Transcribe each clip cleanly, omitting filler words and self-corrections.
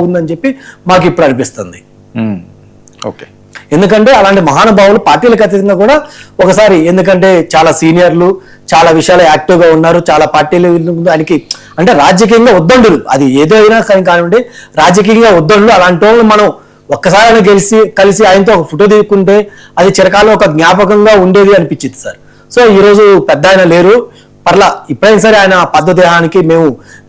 ఉందని చెప్పి మాకు ఇప్పుడు అనిపిస్తుంది. ఓకే, ఎందుకంటే అలాంటి మహానుభావులు పార్టీలకు అతీతంగా కూడా ఒకసారి, ఎందుకంటే చాలా సీనియర్లు, చాలా విషయాలు యాక్టివ్గా ఉన్నారు, చాలా పార్టీలు ఆయనకి అంటే రాజకీయంగా ఉద్దండులు, అది ఏదైనా కానీ కానివ్వండి రాజకీయంగా ఉద్దండులు. అలాంటి వాళ్ళు మనం ఒక్కసారి ఆయన కలిసి ఆయనతో ఒక ఫోటో తీసుకుంటే అది చిరకాలం ఒక జ్ఞాపకంగా ఉండేది అనిపించింది సార్. సో ఈరోజు పెద్ద ఆయన లేరు, పర్లా ఇప్పుడైనా సరే ఆయన పద్ధదేహానికి మేము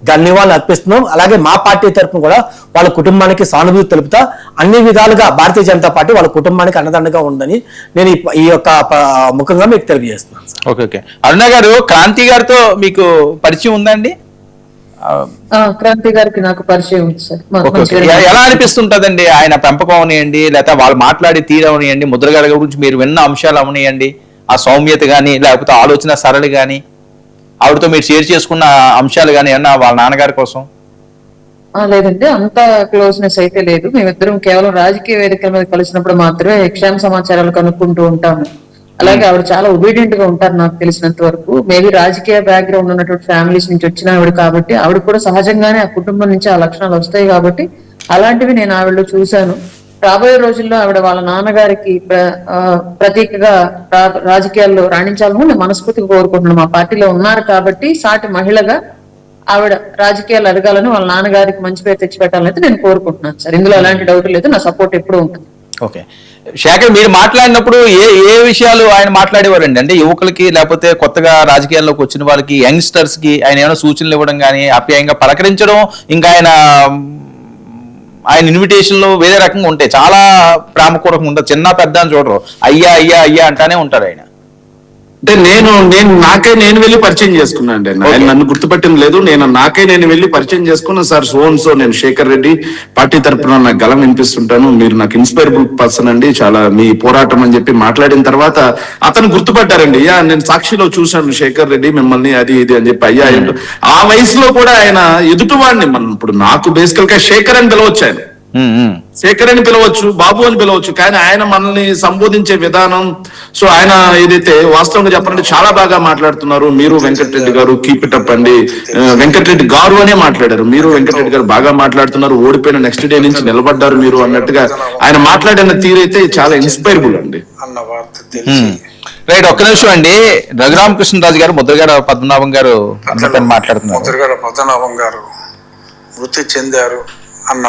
ధన్యవాదాలు అర్పిస్తున్నాం. అలాగే మా పార్టీ తరఫున కూడా వాళ్ళ కుటుంబానికి సానుభూతి తెలుపుతా అన్ని విధాలుగా భారతీయ జనతా పార్టీ వాళ్ళ కుటుంబానికి అన్నదండగా ఉందని నేను ఈ యొక్క ముఖంగా మీకు తెలియజేస్తున్నాను. ఓకే ఓకే అరుణ గారు, క్రాంతి గారితో మీకు పరిచయం ఉందండి? క్రాంతి గారికి నాకు పరిచయం ఉంది సార్. ఎలా అనిపిస్తుంటదండి ఆయన పెంపకం అవనియండి, లేకపోతే వాళ్ళు మాట్లాడి తీరవనియండి, ముద్రగారి గురించి మీరు విన్న అంశాలు అవనియండి, ఆ సౌమ్యత కానీ లేకపోతే ఆలోచన సరళి కానీ, ఆవిడతో మీరు షేర్ చేసుకున్న అంశాలు కానీ ఏమన్నా వాళ్ళ నాన్నగారి కోసం? లేదండి, అంత క్లోజ్నెస్ అయితే లేదు. మేమిద్దరం కేవలం రాజకీయ వేదికల మీద కలిసినప్పుడు మాత్రమే క్షేమ సమాచారాలు కనుక్కుంటూ ఉంటాము. అలాగే ఆవిడ చాలా ఒబీడియంట్ గా ఉంటారు నాకు తెలిసినంత వరకు. మేబీ రాజకీయ బ్యాక్గ్రౌండ్ ఉన్నటువంటి ఫ్యామిలీస్ నుంచి వచ్చిన ఆవిడ కాబట్టి ఆవిడ కూడా సహజంగానే ఆ కుటుంబం నుంచి ఆ లక్షణాలు వస్తాయి కాబట్టి అలాంటివి నేను ఆవిడలో చూశాను. రాబోయే రోజుల్లో ఆవిడ వాళ్ళ నాన్నగారికి ప్రతీకగా రాజకీయాల్లో రాణించాలని నేను మనస్ఫూర్తిగా కోరుకుంటున్నాను. మా పార్టీలో ఉన్నారు కాబట్టి సాటి మహిళగా ఆవిడ రాజకీయాలు ఎదగాలని, వాళ్ళ నాన్నగారికి మంచి పేరు తెచ్చిపెట్టాలని నేను కోరుకుంటున్నాను సార్. ఇందులో ఎలాంటి డౌట్ లేదు, నా సపోర్ట్ ఎప్పుడూ ఉంటుంది. ఓకే శేఖర్, మీరు మాట్లాడినప్పుడు ఏ విషయాలు ఆయన మాట్లాడేవారండి? అంటే యువకులకి లేకపోతే కొత్తగా రాజకీయాల్లోకి వచ్చిన వాళ్ళకి, యంగ్స్టర్స్ కి ఆయన ఏమైనా సూచనలు ఇవ్వడం కానీ, ఆప్యాయంగా పలకరించడం, ఇంకా ఆయన ఇన్విటేషన్లు వేరే రకంగా ఉంటాయి, చాలా ప్రేమపూర్వకంగా ఉంటుంది, చిన్న పెద్ద అని చూడరు, అయ్యా అయ్యా అయ్యా అంటానే ఉంటారు ఆయన. అంటే నేను నేను వెళ్ళి పరిచయం చేసుకున్నాను అండి. ఆయన నన్ను గుర్తుపట్టిన లేదు, నేను వెళ్ళి పరిచయం చేసుకున్నాను. సార్ సో నేను శేఖర్ రెడ్డి పార్టీ తరఫున నాకు గలం వినిపిస్తుంటాను, మీరు నాకు ఇన్స్పైరబుల్ పర్సన్ అండి, చాలా మీ పోరాటం అని చెప్పి మాట్లాడిన తర్వాత అతను గుర్తుపట్టారండి. అయ్యా నేను సాక్షిలో చూశాను శేఖర్ రెడ్డి మిమ్మల్ని, అది ఇది అని చెప్పి. అయ్యా ఆ వయసులో కూడా ఆయన ఎదుటివాడిని, మనం ఇప్పుడు నాకు బేసికల్ గా శేఖర్ అని పిలవచ్చు, ఆయన శేఖర్ అని పిలవచ్చు, బాబు అని పిలవచ్చు, కానీ ఆయన మనల్ని సంబోధించే విధానం, సో ఆయన ఏదైతే వాస్తవంగా చెప్పాలంటే చాలా బాగా మాట్లాడుతున్నారు. మీరు వెంకటరెడ్డి గారు కీప్ ఇట్ అప్ అండి, వెంకటరెడ్డి గారు అనే మాట్లాడారు, మీరు వెంకటరెడ్డి గారు బాగా మాట్లాడుతున్నారు, ఓడిపోయిన నెక్స్ట్ డే నుంచి నిలబడ్డారు మీరు అన్నట్టుగా ఆయన మాట్లాడిన తీరైతే చాలా ఇన్స్పైరబుల్ అండి. రైట్, ఒక్క నిమిషం అండి. రఘురామకృష్ణరాజు గారు, ముద్రగడ పద్మనాభం గారు మాట్లాడుతున్నారు. ముద్రగడ పద్మనాభం గారు మృతి చెందారు అన్న